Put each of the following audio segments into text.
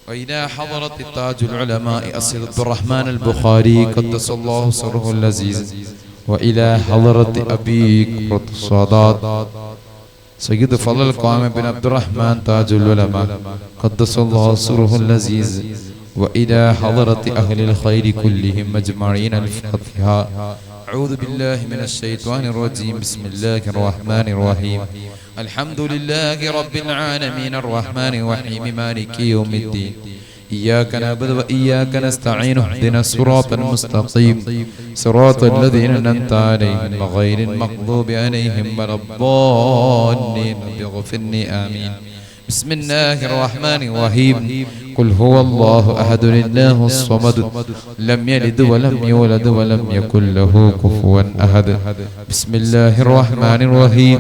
وإلى حضرة تاج العلماء السيد عبد الرحمن البخاري قدس الله سره العزيز وإلى حضرة أبيك قدس الصادات سيد فضل القائم بن عبد الرحمن تاج العلماء قدس الله سره العزيز وإلى حضرة أهل الخير كلهم أجمعين الفاتحة. أعوذ بالله من الشيطان الرجيم. بسم الله الرحمن الرحيم. الحمد لله رب العالمين الرحمن الرحيم مالك يوم الدين. إياك نعبد وإياك نستعين اهدنا الصراط المستقيم صراط الذين أنعمت عليهم غير المغضوب عليهم ولا الضالين اغفرني آمين. بسم الله الرحمن الرحيم. قل هو الله أحد الله الصمد لم يلد ولم يولد ولم يكن له كفوا أحد. بسم الله الرحمن الرحيم.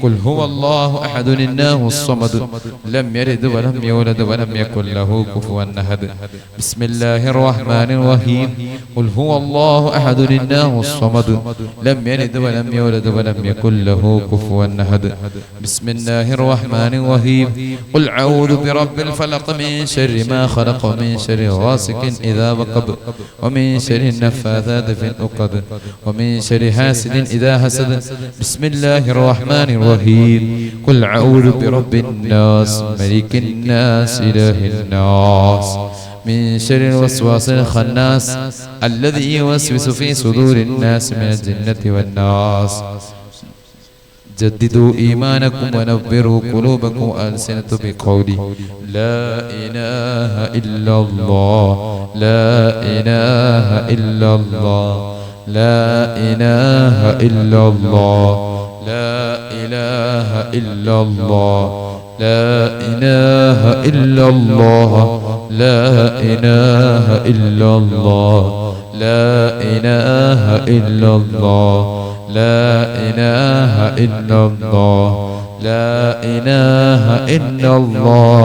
قل هو الله أحد الله الصمد لم يلد ولم يولد ولم يكن له كفوا أحد. بسم الله الرحمن الرحيم. قل هو الله أحد الله الصمد لم يلد ولم يولد ولم يكن له كفوا أحد. بسم الله الرحمن الرحيم. قل أعوذ برب الفلق من شر ما خلق ومن شر غاسق إذا وقب ومن شر النفاثات في العقد ومن شر حاسد إذا حسد. بسم الله الرحمن الرحيم. قل أعوذ برب الناس ملك الناس إله الناس من شر الوسواس الخناس الذي يوسوس في صدور الناس من الجنة والناس. جددوا إيمانكم ونبروا قلوبكم ألسنة بقولي لا إله إلا الله لا إله إلا الله لا إله إلا الله لا إله إلا الله لا إله إلا الله لا إله إلا الله لا إله إلا الله لا إله إلا الله لا إله إلا الله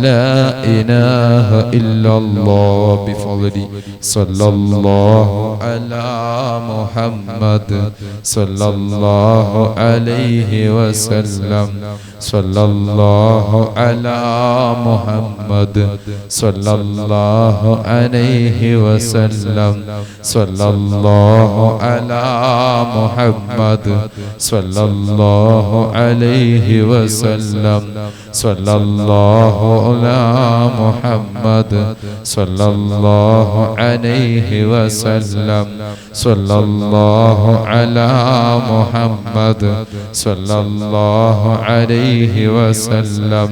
لا إله إلا الله. بفضل صلى الله على محمد صلى الله عليه وسلم صلى الله على محمد صلى الله عليه وسلم صلى الله على محمد صلى الله عليه وسلم صلى الله على محمد صلى الله عليه وسلم صلى الله على محمد صلى الله عليه وسلم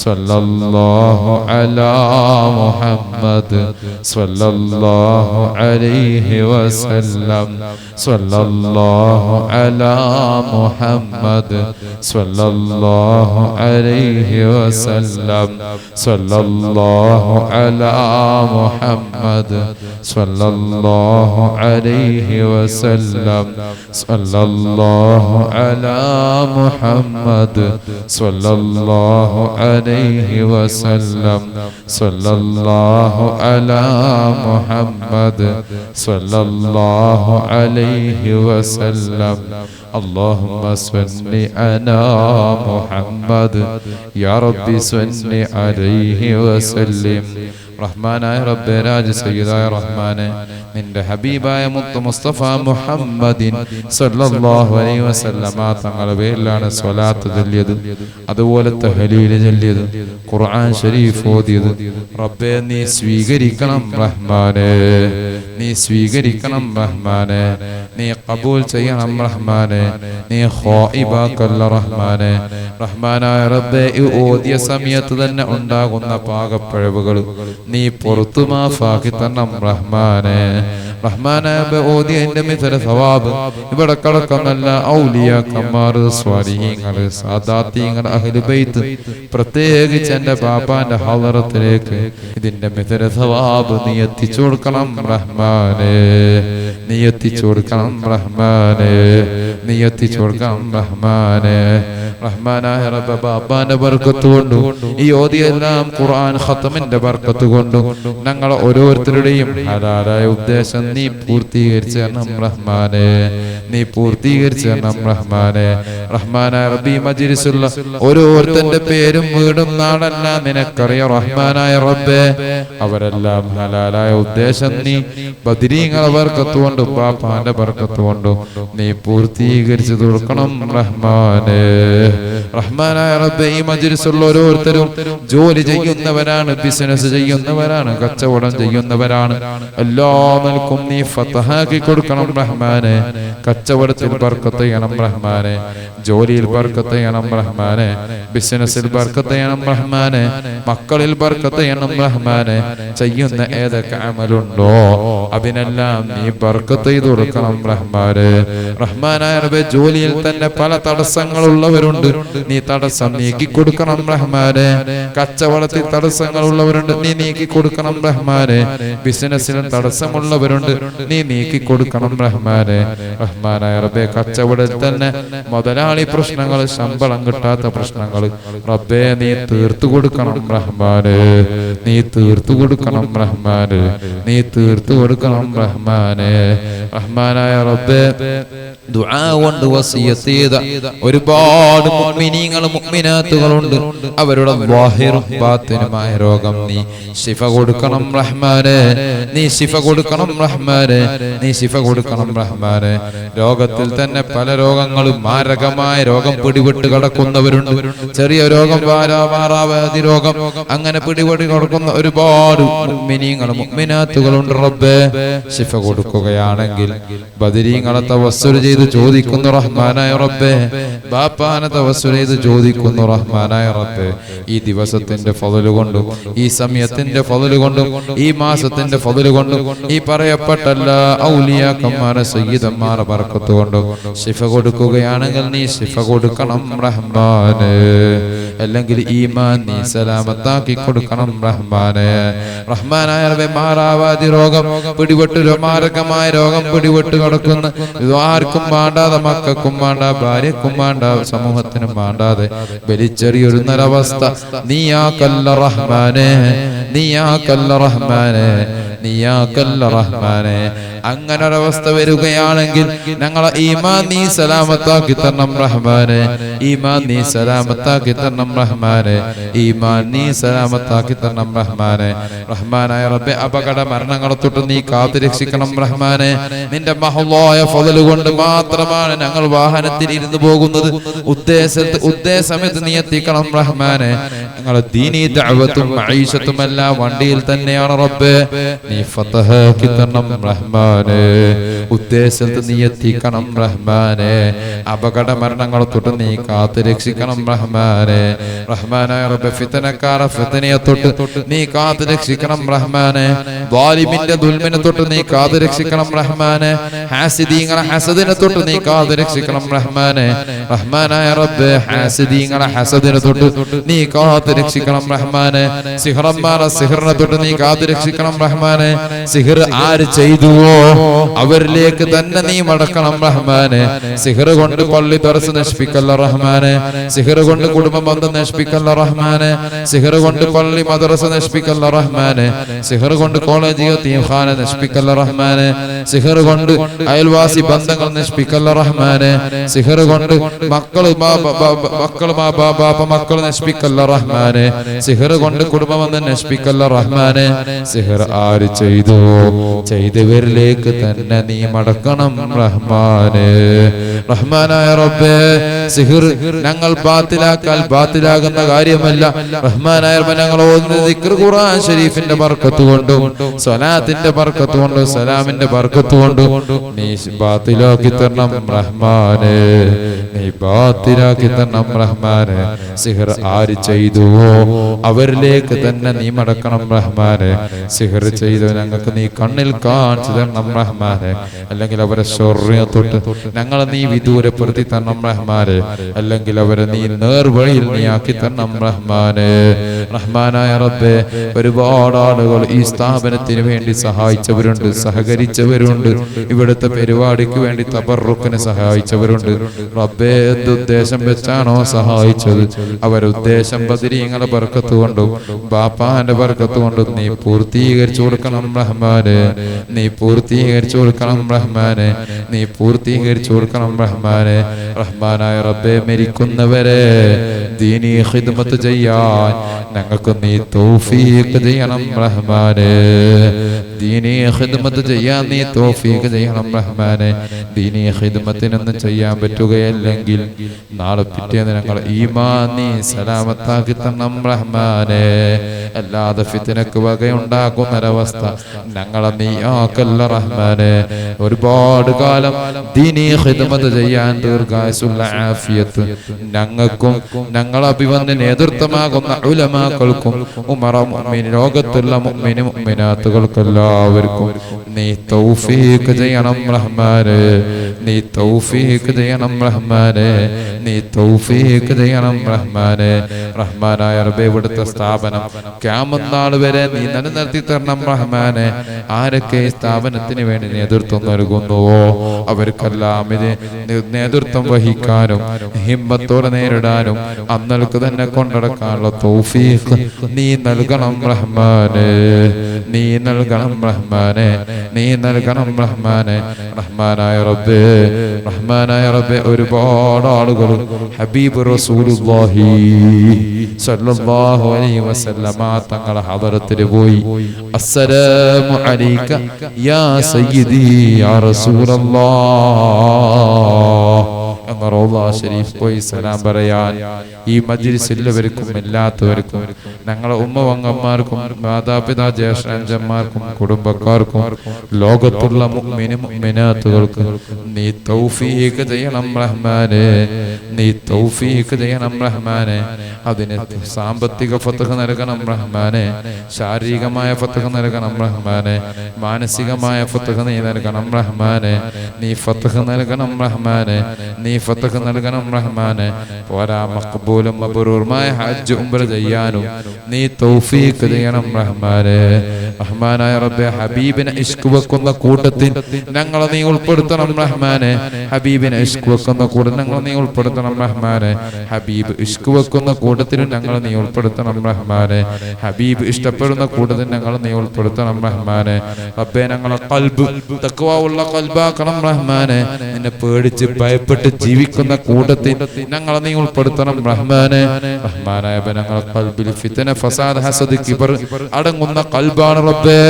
صلى الله على محمد صلى الله عليه وسلم صلى الله على محمد صلى الله عليه وسلم صلى الله على محمد صلى الله عليه وسلم صلى الله على محمد صلى الله عليه وسلم صلى الله على محمد صلى الله عليه وسلم. اللهم صل على محمد يا ربي صل عليه وسلم. റഹ്മാനായ റബ്ബേ രാജ സയ്യിദായ റഹ്മാനെ നിന്റെ ഹബീബായ മുത്ത് മുസ്തഫ മുഹമ്മദിൻ സല്ലല്ലാഹു അലൈഹി വസല്ലമ തങ്ങളുടെ പേരിലാണ് സ്വലാത്ത് ചൊല്ലിയത്, അതുപോലെ തഹ്ലീൽ ചൊല്ലിയത്, ഖുർആൻ ശരീഫ് ഓതിയത്. റബ്ബേ നീ സ്വീകരിക്കണം റഹ്മാനെ, നീ സ്വീകരിക്കണം റഹ്മാനെ, നീ ഖബൂൽ ചെയ്യണം റഹ്മാനെ, നീ ഖായിബാക്കല്ല റഹ്മാനെ. റഹ്മാനായ റബ്ബേ ഈ ഓതിയ സമയത്ത് തന്നെ ഉണ്ടാകുന്ന പാകപ്പിഴവുകൾ നീ പുറത്തു മാഫാക്കി തരണം റഹ്മാനെ. റഹ്മാനായ ഓതിയതിന്റെ മിഥല സവാബ് ഇവിടെ കടക്കുന്നല്ല ഔലിയാക്കന്മാർ, സ്വാലിഹീങ്ങൾ, സാദാത്തീങ്ങൾ, അഹ്ലു ബൈത്ത്, പ്രത്യേകിച്ച് എന്റെ ബാപ്പാന്റെ ഹളറത്തിലേക്ക് ഇതിന്റെ മിഥല സവാബ് നീ എത്തിച്ചു കൊടുക്കണം റഹ്മാനെ, നീ എത്തിച്ചു കൊടുക്കണം റഹ്മാനെ, നീ എത്തിച്ചു കൊടുക്കണം റഹ്മാനെ. റഹ്മാനായ റബ്ബ് ബാപ്പാന്റെ ബർക്കത്ത് കൊണ്ടും ഈ ഓതിയെല്ലാം ഖുർആൻ ഖത്മിന്റെ ബർക്കത്ത് കൊണ്ടും ഞങ്ങൾ ഓരോരുത്തരുടെയും ഹലാലായ ഉദ്ദേശം നീ പൂർത്തീകരിച്ചു തരണം റഹ്മാനെ, നീ പൂർത്തീകരിച്ചു തരണം റഹ്മാനെ. റഹ്മാനായ റബ്ബി മജ്ലിസുള്ള ഓരോരുത്തന്റെ പേരും വീടും നാടെല്ലാം നിനക്കറിയാം റഹ്മാനായ റബ്ബേ. അവരെല്ലാം ഹലാലായ ഉദ്ദേശം നീ ബദരീങ്ങളെ ബർക്കത്തുകൊണ്ടും ബാപ്പാന്റെ ബർക്കത്തുകൊണ്ടും നീ പൂർത്തീകരിച്ചു കൊടുക്കണം റഹ്മാനെ. റഹ്മാനായ റബ്ബേ, ഈ മജ്ലിസുള്ള ഓരോരുത്തരും ജോലി ചെയ്യുന്നവരാണ്, ബിസിനസ് ചെയ്യുന്നവരാണ്, കച്ചവടം ചെയ്യുന്നവരാണ്. എല്ലാ നിലക്കും നീ ഫതഹാക്കി കൊടുക്കണം റഹ്മാനെ. കച്ചവടത്തിൽ ബർക്കത്ത് ചെയ്യണം റഹ്മാനെ, ജോലിയിൽ ബർക്കത്ത് ചെയ്യണം റഹ്മാനെ, ബിസിനസ്സിൽ ബർക്കത്ത് ചെയ്യണം റഹ്മാനെ, മക്കളിൽ ബർക്കത്ത് ചെയ്യണം റഹ്മാനെ. ചെയ്യുന്ന ഏതൊക്കെ അമലുണ്ടോ അതിനെല്ലാം നീ ബർക്കത്ത് ചെയ്ത് കൊടുക്കണം റഹ്മാനെ. റഹ്മാനായ റബ്ബേ, ജോലിയിൽ തന്നെ പല തടസ്സങ്ങളുള്ളവരുണ്ട്, നീ തടസ്സം നീക്കി കൊടുക്കണം റഹ്മാനെ. കച്ചവടത്തിൽ തടസ്സങ്ങളുള്ളവരുണ്ട്, നീ നീക്കി കൊടുക്കണം റഹ്മാനെ. ബിസിനസ്സിലും തടസ്സമുള്ളവരുണ്ട്, നീ നീക്കി കൊടുക്കണം റഹ്മാനെ. റഹ്മാനായ റബ്ബേ, കച്ചവടത്തിൽ തന്നെ മുതലാളി പ്രശ്നങ്ങൾ, ശമ്പളം കിട്ടാത്ത പ്രശ്നങ്ങൾ റബ്ബേ നീ തീർത്തു കൊടുക്കണം റഹ്മാനെ, നീ തീർത്തു കൊടുക്കണം റഹ്മാനെ, നീ തീർത്തു കൊടുക്കണം റഹ്മാനെ. റഹ്മാനായ റബ്ബേ, ദുആ കൊണ്ട് വസിയത്ത് ചെയ്ത ഒരുപാട് മുഅ്മിനീങ്ങളും മുഅ്മിനാത്തുകളുണ്ട്. അവരുടെ ളാഹിറും ബാത്തിനുമായ രോഗം നീ ശിഫ കൊടുക്കണം റഹ്മാനെ, നീ ശിഫ കൊടുക്കണം റഹ്മാനെ, നീ ശിഫ കൊടുക്കണം റഹ്മാനെ. രോഗത്തിൽ തന്നെ പല രോഗങ്ങളും, മാരകമായ രോഗം പിടിപെട്ട് കിടക്കുന്നവരുണ്ട്. ചെറിയ രോഗം, മാറാവ്യാധി രോഗം, അങ്ങനെ പിടിപെട്ട് കിടക്കുന്ന ഒരുപാട് മുഅ്മിനീങ്ങളും മുഅ്മിനാത്തുകളുണ്ട്. റബ്ബേ, ശിഫ കൊടുക്കുകയാണെങ്കിൽ ബദരീങ്ങളെ തവസ്സുൽ ചെയ്ത് ചോദിക്കുന്നു റഹ്മാനായ റബ്ബേ, ബാപ്പാനെ തവസ്സുൽ ചെയ്ത് ചോദിക്കുന്നു റഹ്മാനായ റബ്ബേ. ഈ ദിവസത്തിന്റെ ഫളല് കൊണ്ടും, ഈ സമയത്തിന്റെ ഫളല് കൊണ്ടും, ഈ മാസത്തിന്റെ ഫളല് കൊണ്ടും, ഈ പറയപ്പെട്ട എല്ലാ ഔലിയാക്കന്മാരെ സയ്യിദന്മാരെ ബർക്കത്ത് കൊണ്ടും ശിഫ കൊടുക്കുകയാണെങ്കിൽ നീ ശിഫ കൊടുക്കണം റഹ്മാനെ. അല്ലെങ്കിൽ ഈമാൻ നീ സലാമത്താക്കി കൊടുക്കണം റഹ്മാനെ. റഹ്മാനായ റബ്ബേ, മാറാവാതി രോഗം പിടിപെട്ട്, മാരകമായ രോഗം പിടിപെട്ട് കിടക്കുന്ന, ആർക്കും വേണ്ടാതെ, മക്കൾക്കും വേണ്ട, ഭാര്യക്കും വേണ്ട, സമൂഹത്തിനും വേണ്ടാതെ വലിച്ചെറിയൊരുന്നൊരവസ്ഥ നീയാക്കല്ല റഹ്മാനെ, നീയാക്കല്ല റഹ്മാനെ, നീയാക്കല്ല റഹ്മാനെ. അങ്ങനെ ഒരവസ്ഥ വരികയാണെങ്കിൽ ഞങ്ങളെ ഈമാൻ നീ സലാമത്താക്കി തരണം റഹ്മാനെ, ഈമാൻ നീ സലാമത്താക്കി തരണം റഹ്മാനെ, ഈമാൻ നീ സലാമത്താക്കി തരണം റഹ്മാനെ. റഹ്മാനായ റബ്ബേ, അപകട മരണങ്ങളെ തൊട്ട് നീ കാത്തുരക്ഷിക്കണം റഹ്മാനെ. നിന്റെ മഹ്ലായ ഫളല് കൊണ്ട് മാത്രമാണ് ഞങ്ങൾ വാഹനത്തിൽ ഇരുന്ന് പോകുന്നത്. ഉദ്ദേശസമയത്ത് നീ എത്തിക്കണം റഹ്മാനെ. ഞങ്ങളെ ദീനീ ദഅവത്തും മഈശത്തും എല്ലാം വണ്ടിയിൽ തന്നെയാണ് റബ്ബേ, നീ ഫതഹാക്കി തരണം റഹ്മാനെ. ഉദ്ദേശത്ത് നീ എത്തിക്കണം റഹ്മാനെ. അപകട മരണങ്ങളെ തൊട്ട് നീ കാത്തു രക്ഷിക്കണം റഹ്മാനെ. റഹ്മാനായ റബ്ബേ, ഫിത്നക്കാരെ ഫിത്നയെ തൊട്ട് നീ കാത്തു രക്ഷിക്കണം റഹ്മാനെ. ളാലിമിന്റെ ദുൽമിനെ തൊട്ട് നീ കാത്തു രക്ഷിക്കണം റഹ്മാനെ. ഹാസിദീങ്ങളെ ഹസദിനെ തൊട്ട് നീ കാത്തു രക്ഷിക്കണം റഹ്മാനെ. റഹ്മാനായ റബ്ബേ, ഹാസിദീങ്ങളെ ഹസദിനെ തൊട്ട് നീ കാത്തു രക്ഷിക്കണം റഹ്മാനെ. സിഹ്റന്മാരെ സിഹ്റിനെ തൊട്ട് നീ കാത്തു രക്ഷിക്കണം റഹ്മാനെ. സിഹ്ർ ആര് ചെയ്തുവോ അവരിലേക്ക് തന്നെ നീ മടക്കണം റഹ്മാനെ. സിഹ്ർ കൊണ്ട് പള്ളി ദർസ് നശിപ്പിക്കല്ല റഹ്മാനെ, സിഹ്ർ കൊണ്ട് കുടുംബ ബന്ധം നശിപ്പിക്കല്ല റഹ്മാനെ, സിഹ്ർ കൊണ്ട് പള്ളി മദ്രസ നശിപ്പിക്കല്ല റഹ്മാനെ, സിഹ്ർ കൊണ്ട് കോളേജ് യതീംഖാന നശിപ്പിക്കല്ല റഹ്മാനെ, സിഹ്ർ കൊണ്ട് അയൽവാസി ബന്ധങ്ങൾ നശിപ്പിക്കല്ല റഹ്മാനെ, സിഹ്ർ കൊണ്ട് മക്കള് മക്കൾ നശിപ്പിക്കല്ല റഹ്മാനെ, സിഹ്ർ കൊണ്ട് കുടുംബ ബന്ധം നശിപ്പിക്കല്ല റഹ്മാനെ. സിഹ്ർ ആര് ചെയ്തു ചെയ്തവരിലേക്ക് തന്നെ നീ മടക്കണം റഹ്മാനെ. റഹ്മാനായ റബ്ബേ, സിഹ്ർ ഞങ്ങൾ ബാത്തിലാകുന്ന കാര്യമല്ല റഹ്മാനായ റബ്ബേ. ഞങ്ങൾ ഓതുന്ന ദിക്ർ ഖുർആൻ ശരീഫിന്റെ ബർക്കത്ത് കൊണ്ടും സ്വലാത്തിന്റെ ബർക്കത്ത് കൊണ്ടും സലാമിന്റെ ബർക്കത്ത് കൊണ്ടും നീ ബാത്തിലാക്കി തരണം റഹ്മാനെ, നീ ബാത്തിലാക്കി തരണം റഹ്മാനെ. സിഹ്ർ ആര് ചെയ്തുവോ അവരിലേക്ക് തന്നെ നീ മടക്കണം റഹ്മാനെ. സിഹ്ർ ചെയ്തു ഞങ്ങൾക്ക് നീ കണ്ണിൽ കാണിച്ചു തരണം റഹ്മാനെ, അല്ലെങ്കിൽ അവരെ ശർറിനെ തൊട്ട് ഞങ്ങളെ നീ വിദൂരപ്പെടുത്തി തരണം റഹ്മാനെ. അല്ലെങ്കിൽ അവരെ നീ നേർവഴിയിൽ നീ ആക്കി തരണം റഹ്മാനെ. റഹ്മാനായ റബ്ബേ, ഒരുപാട് ആളുകൾ ഈ സ്ഥാപനത്തിന് വേണ്ടി സഹായിച്ചവരുണ്ട്, സഹകരിച്ചവരുണ്ട്, ഇവിടുത്തെ പരിപാടിക്ക് വേണ്ടി തബറുക്കിന് സഹായിച്ചവരുണ്ട്. റബ്ബേ, എന്തുദ്ദേശം വെച്ചാണോ സഹായിച്ചത് അവരുദ്ദേശം ബദരീങ്ങളുടെ ബർക്കത്ത് കൊണ്ടും ബാപ്പാന്റെ ബർക്കത്ത് കൊണ്ടും നീ പൂർത്തീകരിച്ചു കൊടുക്കണം റഹ്മാനെ. നീ പൂർത്തീകരിച്ചു കൊടുക്കണം റഹ്മാനെ. നീ പൂർത്തീകരിച്ചു കൊടുക്കണം റഹ്മാനെ. റഹ്മാനായ റബ്ബേ, മരിക്കുന്നവരെ ദീനീ ഖിദ്മത്ത് ചെയ്യാൻ ഞങ്ങൾക്ക് നീ തൗഫീഖ് ചെയ്യണം റഹ്മാനെ. ദീനീ ഖിദ്മത്ത് ചെയ്യാൻ നീ തൗഫീഖ് ചെയ്യണം റഹ്മാനെ. ദീനീ ഖിദ്മത്തിനൊന്നും ചെയ്യാൻ പറ്റുകയല്ലെങ്കിൽ നാളെ പിറ്റേന്ന് ഞങ്ങൾ ഈമാൻ നീ സലാമത്താക്കി തരണം റഹ്മാനെ. അല്ലാതെ ഫിത്നക്ക് വകയുണ്ടാക്കുന്നൊരവസ്ഥ ഞങ്ങളെ നീ ആക്കല്ല റഹ്മാനെ. ഒരുപാട് കാലം ദീനീ ഖിദ്മത്ത് ചെയ്യാൻ ദീർഘായുസ്സുള്ള ആഫിയത്ത് ഞങ്ങൾക്കും ഞങ്ങൾ അഭിവന്ദ നേതൃത്വമാകുന്ന ഉലമാക്കൾക്കും ഉമറ മുഅ്മിൻ ലോകത്തുള്ള മുഅ്മിൻ മുഅ്മിനാത്തുകൾക്കെല്ലാവർക്കും നീ തൗഫീഖ് ചെയ്യണം റഹ്മാനെ. നീ തൗഫീഖ് ചെയ്യണം റഹ്മാനെ. നീ തൗഫീഖ് ചെയ്യണം റഹ്മാനെ. റഹ്മാനായ റബ്ബേ, ഇവിടുത്തെ സ്ഥാപനം ഖിയാമത്ത് നാൾ വരെ നീ നിലനിർത്തി തരണം റഹ്മാനെ. ആരൊക്കെ ഈ സ്ഥാപനത്തിന് വേണ്ടി നേതൃത്വം നൽകുന്നുവോ അവർക്കെല്ലാം ഇത് നേതൃത്വം വഹിക്കാനും ഹിമ്മത്തോടെ നേരിടാനും അന്നൽക്ക് തന്നെ കൊണ്ടടക്കാനുള്ള തൗഫീഖ് നീ നൽകണം റഹ്മാനെ. നീ നൽകണം റഹ്മാനെ. നീ നൽകണം റഹ്മാനെ. റഹ്മാനായ റബ്ബേ, റഹ്മാനായ റബ്ബേ, ഒരുപാട് ആളുകൾ ഹബീബ് റസൂലുള്ളാഹി സ്വല്ലല്ലാഹു അലൈഹി വസല്ലമ തങ്ങളെ ഹദറത്തിൽ പോയി അസ്സലാമു അലൈക യാ സയ്യിദി യാ റസൂലല്ലാഹ് റൗള ശരീഫ് പോയി സലാം പറയാൻ ഈ മജ്ലിസിലുള്ളവർക്കും എല്ലാത്തവർക്കും ഞങ്ങളെ ഉമ്മവങ്ങന്മാർക്കും മാതാപിതാ ജ്യേഷ്ഠന്മാർക്കും കുടുംബക്കാർക്കും ലോകത്തുള്ള മുഅ്മിന മുഅ്മിനാത്തുകൾക്ക് നീ തൗഫീഖ് ചെയ്യണം റഹ്മാനെ. നീ തൗഫീഖ് ചെയ്യണം റഹ്മാനെ. അതിന് സാമ്പത്തിക ഫത്ഹ് നൽകണം റഹ്മാനെ. ശാരീരികമായ ഫത്ഹ് നൽകണം റഹ്മാനെ. മാനസികമായ ഫത്ഹ് നീ നൽകണം റഹ്മാനെ. നീ ഫത്ഹ് നൽകണം റഹ്മാനെ. നീ ഫത്ഹ് നൽകണം റഹ്മാനെ. പോരാ, മഖ്ബൂലും മബ്റൂറുമായ ഹജ്ജ് ഉംറ ചെയ്യാനും നീ തൗഫീഖ് ചെയ്യണം റഹ്മാനെ. റഹ്മാനായ റബ്ബേ, ഹബീബിനെ ഇഷ്ക് വെക്കുന്ന കൂട്ടത്തിൽ ഞങ്ങളെ നീ ഉൾപ്പെടുത്തണം റഹ്മാനെ. ഹബീബിനെ ഇഷ്ക് വെക്കുന്ന കൂട്ടത്തിൽ ഞങ്ങളെ നീ ഉൾപ്പെടുത്തണം റഹ്മാനെ. ഹബീബ് ഇഷ്ക് വെക്കുന്ന കൂട്ടത്തിൽ ഞങ്ങളെ നീ ഉൾപ്പെടുത്തണം റഹ്മാനെ. ഹബീബ് ഇഷ്ടപ്പെടുന്ന കൂട്ടത്തിൽ ഞങ്ങളെ നീ ഉൾപ്പെടുത്തണം റഹ്മാനെ. റബ്ബേ, ഞങ്ങളെ ഖൽബ് തഖ്വ ഉള്ള ഖൽബാക്കണം റഹ്മാനെ. നിന്നെ പേടിച്ച് ഭയപ്പെട്ട് ജീവിക്കുന്ന കൂട്ടത്തിൽ ഞങ്ങളെ നീ ഉൾപ്പെടുത്തണം റഹ്മാനെ. റഹ്മാനായ ഞങ്ങളെ ഖൽബിൽ ഫിത്ന, ഫസാദ്, ഹസദ്, കിബർ അടങ്ങുന്ന ഖൽബാണ് റബ്ബേ.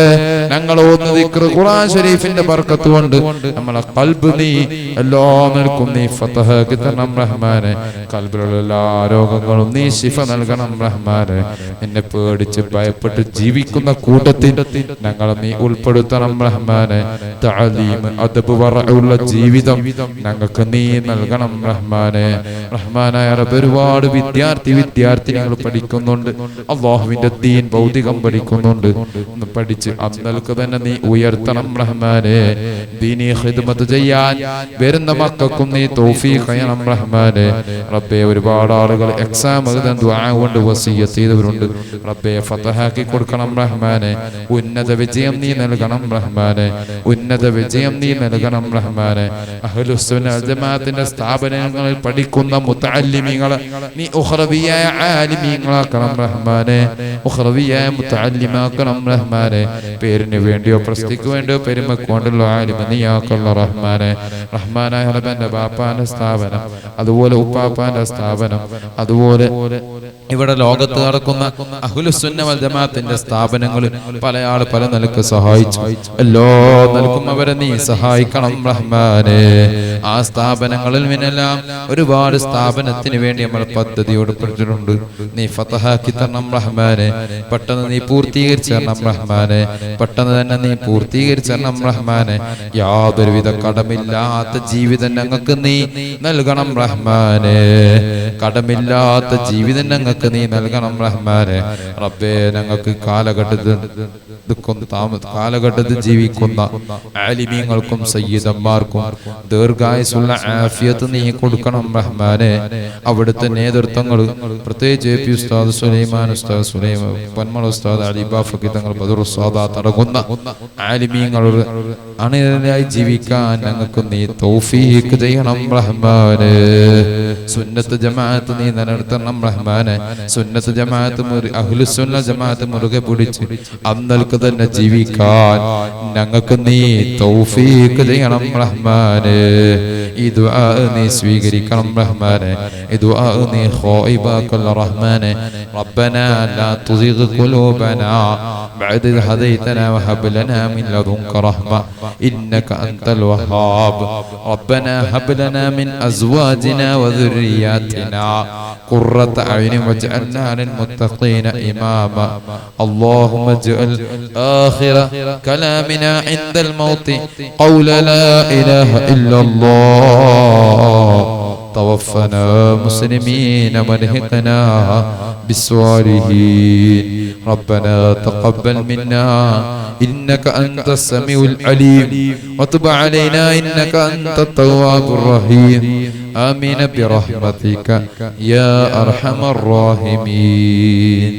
ഞങ്ങളെ ഒന്ന് ദിക്ർ ഖുർആൻ ശരീഫിന്റെ ബർക്കത്ത് കൊണ്ട് നമ്മളെ ഖൽബ് നീ എല്ലാ നിലക്കും നീ ഫതഹാക്കി തരണം റഹ്മാനെ. ഖൽബിലുള്ള എല്ലാ രോഗങ്ങളും നീ ശിഫ നൽകണം റഹ്മാനെ. നിന്നെ പേടിച്ച് ഭയപ്പെട്ട് ജീവിക്കുന്ന കൂട്ടത്തിൽ ഞങ്ങളെ നീ ഉൾപ്പെടുത്തണം റഹ്മാനെ. തഅലീം, അദബ്, വറഉള്ള ജീവിതം ഞങ്ങൾക്ക് നീ നൽകണം റഹ്മാനെ. റഹ്മാനായ റബ്ബ്, ഒരുപാട് വിദ്യാർത്ഥിനികൾ പഠിക്കുന്നുണ്ട്. അല്ലാഹുവിന്റെ ദീൻ ഭൗതികം പഠിക്കുന്നുണ്ട്. ഒന്ന് പഠിച്ച് അന്നൽക്ക് തന്നെ നീ ഉയർത്തണം റഹ്മാനെ. ദീനീ ഖിദ്മത്ത് ചെയ്യാൻ വരുന്ന മക്കൾക്കും നീ തൗഫീഖ് ചെയ്യണം റഹ്മാനെ. റബ്ബേ, ഒരുപാട് ആളുകൾ എക്സാം എഴുതാൻ ദുആ കൊണ്ട് വസിയ്യത്ത് ചെയ്തവരുണ്ട്. റബ്ബേ, ഫതഹാക്കി കൊടുക്കണം റഹ്മാനെ. ഉന്നത വിജയം നീ നൽകണം റഹ്മാനെ. ഉന്നത വിജയം നീ നൽകണം റഹ്മാനെ. അഹ്ലുസ്സുന്ന വൽ ജമാഅത്തിന്റെ സ്ഥാപനങ്ങളിൽ പഠിക്കുന്ന മുതഅല്ലിമീങ്ങളെ നീ ഉഖറവിയായ ആലിമീങ്ങളാക്കണം റഹ്മാനെ. ഉഖറവിയായ മുതഅല്ലിമാക്കണം റഹ്മാനെ. പേരിന് വേണ്ടിയോ പ്രസ്തിക്ക് വേണ്ടിയോ പെരുമക്ക് വേണ്ടിയുള്ള ആലിമ നീ ആക്കല്ല റഹ്മാനെ. റഹ്മാനായ റബ്ബന്റെ ബാപ്പാന്റെ സ്ഥാപനം, അതുപോലെ ഉപ്പാപ്പാന്റെ സ്ഥാപനം, അതുപോലെ ഇവിടെ ലോകത്ത് നടക്കുന്ന അഹ്ലുസുന്ന വൽ ജമാഅത്തിന്റെ സ്ഥാപനങ്ങൾ പല ആൾ പല നിലക്ക് സഹായിച്ചു. എല്ലാ നിലക്കും അവരെ നീ സഹായിക്കണം റഹ്മാനെ. ആ സ്ഥാപനങ്ങളിൽ നിന്നെല്ലാം ഒരുപാട് സ്ഥാപനത്തിന് വേണ്ടി നമ്മൾ പദ്ധതി ഉൾപ്പെടുത്തിയിട്ടുണ്ട്. നീ ഫതഹാക്കി തരണം റഹ്മാനെ. പെട്ടെന്ന് നീ പൂർത്തീകരിച്ചു തരണം റഹ്മാനെ. പെട്ടെന്ന് തന്നെ നീ പൂർത്തീകരിച്ചു തരണം റഹ്മാനെ. യാതൊരുവിധ കടമില്ലാത്ത ജീവിതം ഞങ്ങൾക്ക് നീ നൽകണം റഹ്മാനെ. കടമില്ലാത്ത ജീവിതം ഞങ്ങൾക്ക് ഞങ്ങൾക്ക് നീ നൽകണം റഹ്മാനെ. റബ്ബേ, ഞങ്ങൾക്ക് കാലഘട്ടത്തിൽ ജീവിക്കുന്ന ആലിമീങ്ങൾക്കും സയ്യിദന്മാർക്കും ദീർഘായുസ്സുള്ള ആഫിയത്ത് നീ കൊടുക്കണം റഹ്മാനെ. അവിടുത്തെ നേതൃത്വങ്ങൾ പ്രത്യേകിച്ച് എ പി ഉസ്താദ് സുലൈമാൻ ഉസ്താദ്, സുലൈമാൻ പന്മള ഉസ്താദ്, അലിബാഫക്കി തങ്ങൾ, ബദർ ഉസ്താദ് അടങ്ങുന്ന ആലിമീങ്ങളുടെ അണിയരായി ജീവിക്കാൻ ഞങ്ങൾക്ക് നീ തൗഫീഖ് ചെയ്യണം റഹ്മാനെ. സുന്നത്ത് ജമാഅത്ത് നീ നിലനിർത്തണം റഹ്മാനെ. സുന്നത്ത് ജമാഅത്ത് അഹ്ലുസുന്ന ജമാഅത്ത് മുറുകെ പിടിച്ച് അന്നൽക്ക് തന്നെ ജീവിക്കാൻ ഞങ്ങൾക്ക് നീ തൗഫീഖ് ചെയ്യണം റഹ്മാനെ. ഈ ദുആ നീ സ്വീകരിക്കണം റഹ്മാനെ. ഈ ദുആ നീ ഖായിബാക്കൽ റഹ്മാനെ. റബ്ബനാ ലാ തുസിഗ് ഖുലൂബനാ ബഅദ ഇദ് ഹദൈതനാ വഹബ് ലനാ മിൻ ലദുൻക റഹ്മ ഇന്നക അൻതൽ വഹ്ഹാബ്. റബ്ബനാ ഹബ് ലനാ മിൻ അസ്വാജിനാ വദുർരിയാതിനാ ഖുർറത അയ്നി വജ്അൽനാ للمتقين إماما. اللهم اجعل آخر كلامنا عند الموت قول لا إله إلا الله. توفنا مسلمين والحقنا بالصالحين. ربنا تقبل منا إنك أنت السميع العليم وتب علينا إنك أنت التواب الرحيم. آمين برحمتك يا أرحم الراحمين.